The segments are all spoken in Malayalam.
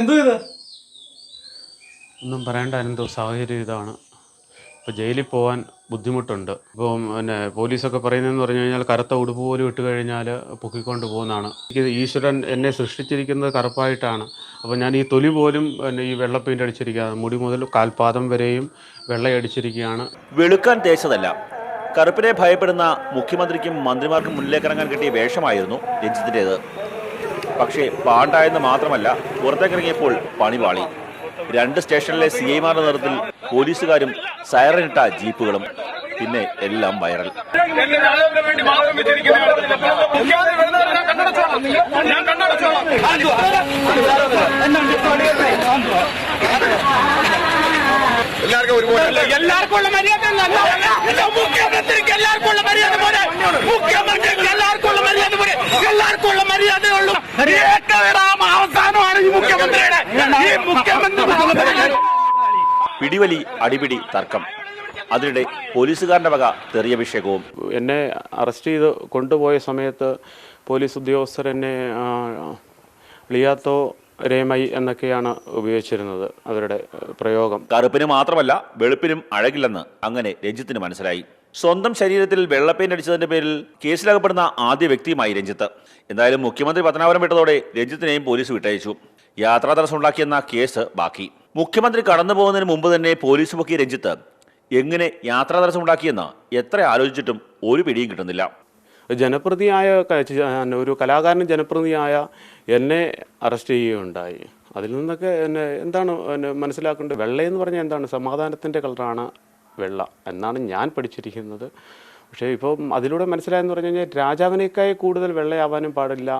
എന്തോ ഇത്? ഒന്നും പറയേണ്ട എന്തോ സാഹചര്യം ഇതാണ്. ഇപ്പോൾ ജയിലിൽ പോകാൻ ബുദ്ധിമുട്ടുണ്ട്. ഇപ്പോൾ പിന്നെ പോലീസൊക്കെ പറയുന്നതെന്ന് പറഞ്ഞു കഴിഞ്ഞാൽ കറുത്ത ഉടുപ്പ് പോലും ഇട്ട് കഴിഞ്ഞാൽ പൊക്കിക്കൊണ്ട് പോകുന്നതാണ്. എനിക്ക് ഈശ്വരൻ എന്നെ സൃഷ്ടിച്ചിരിക്കുന്നത് കറുപ്പായിട്ടാണ്. അപ്പോൾ ഞാൻ ഈ തൊലി പോലും പിന്നെ ഈ വെള്ള പെയിൻ്റ് അടിച്ചിരിക്കുകയാണ്. മുടി മുതൽ കാൽപാദം വരെയും വെള്ളയടിച്ചിരിക്കുകയാണ്. വെളുക്കാൻ തേച്ചതല്ല, കറുപ്പിനെ ഭയപ്പെടുന്ന മുഖ്യമന്ത്രിക്കും മന്ത്രിമാർക്കും മുന്നിലേക്കിറങ്ങാൻ കിട്ടിയ വേഷമായിരുന്നു രഞ്ജിത്തിൻ്റേത്. പക്ഷേ പാണ്ടായെന്ന് മാത്രമല്ല, പുറത്തേക്കിറങ്ങിയപ്പോൾ പണിപാളി. 2 സ്റ്റേഷനിലെ CIമാരുടെ നേതൃത്വത്തിൽ പോലീസുകാരും സൈറനിട്ട ജീപ്പുകളും. പിന്നെ എല്ലാം വൈറൽ. പിടിവലി, അടിപിടി, തർക്കം. അതിനിടെ പോലീസുകാരന്റെ വക തെറിയഭിഷേകവും. എന്നെ അറസ്റ്റ് ചെയ്ത് കൊണ്ടുപോയ സമയത്ത് പോലീസ് ഉദ്യോഗസ്ഥർ എന്നെ ലിയാത്തോ രേമൈ എന്നൊക്കെയാണ് ഉപയോഗിച്ചിരുന്നത് അവരുടെ പ്രയോഗം. കറുപ്പിന് മാത്രമല്ല വെളുപ്പിനും അഴകില്ലെന്ന് അങ്ങനെ രഞ്ജിത്തിന് മനസ്സിലായി. സ്വന്തം ശരീരത്തിൽ വെള്ളപ്പെയിന്റ് അടിച്ചതിന്റെ പേരിൽ കേസിലകപ്പെടുന്ന ആദ്യ വ്യക്തിയുമായി രഞ്ജിത്ത്. എന്തായാലും മുഖ്യമന്ത്രി പത്തനാപുരം വിട്ടതോടെ രഞ്ജിത്തിനെയും പോലീസ് വിട്ടയച്ചു. യാത്രാ തടസ്സമുണ്ടാക്കിയെന്ന കേസ് ബാക്കി. മുഖ്യമന്ത്രി കടന്നു പോകുന്നതിന് മുമ്പ് തന്നെ പോലീസ് പൊക്കിയ രഞ്ജിത്ത് എങ്ങനെ യാത്രാ തടസ്സമുണ്ടാക്കിയെന്ന് എത്ര ആലോചിച്ചിട്ടും ഒരു പിടിയും കിട്ടുന്നില്ല. ജനപ്രതിയായ ഒരു കലാകാരൻ ജനപ്രതിയായ എന്നെ അറസ്റ്റ് ചെയ്യുകയുണ്ടായി. അതിൽ നിന്നൊക്കെ എന്നെ എന്താണ് മനസ്സിലാക്കേണ്ടത്? വെള്ളയെന്ന് പറഞ്ഞാൽ എന്താണ്? സമാധാനത്തിൻ്റെ കളറാണ് വെള്ള എന്നാണ് ഞാൻ പഠിച്ചിരിക്കുന്നത്. പക്ഷേ ഇപ്പം അതിലൂടെ മനസ്സിലായെന്ന് പറഞ്ഞു കഴിഞ്ഞാൽ രാജാവിനേക്കായി കൂടുതൽ വെള്ളയാവാനും പാടില്ല.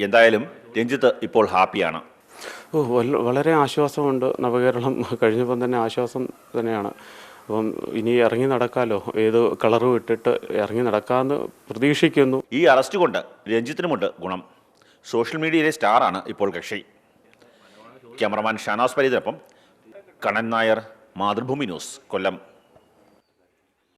എന്തായാലും രഞ്ജിത്ത് ഇപ്പോൾ ഹാപ്പിയാണ്. വളരെ ആശ്വാസമുണ്ട്. നവകേരളം കഴിഞ്ഞപ്പം തന്നെ ആശ്വാസം തന്നെയാണ്. അപ്പം ഇനി ഇറങ്ങി നടക്കാമല്ലോ, ഏത് കളറും ഇട്ടിട്ട് ഇറങ്ങി നടക്കാമെന്ന് പ്രതീക്ഷിക്കുന്നു. ഈ അറസ്റ്റ് കൊണ്ട് രഞ്ജിത്തിനുമുണ്ട് ഗുണം. സോഷ്യൽ മീഡിയയിലെ സ്റ്റാറാണ് ഇപ്പോൾ കക്ഷി. ക്യാമറമാൻ ഷാനാസ് പരീതിനൊപ്പം കണ്ണൻ നായർ, മാതൃഭൂമി ന്യൂസ്, കൊല്ലം.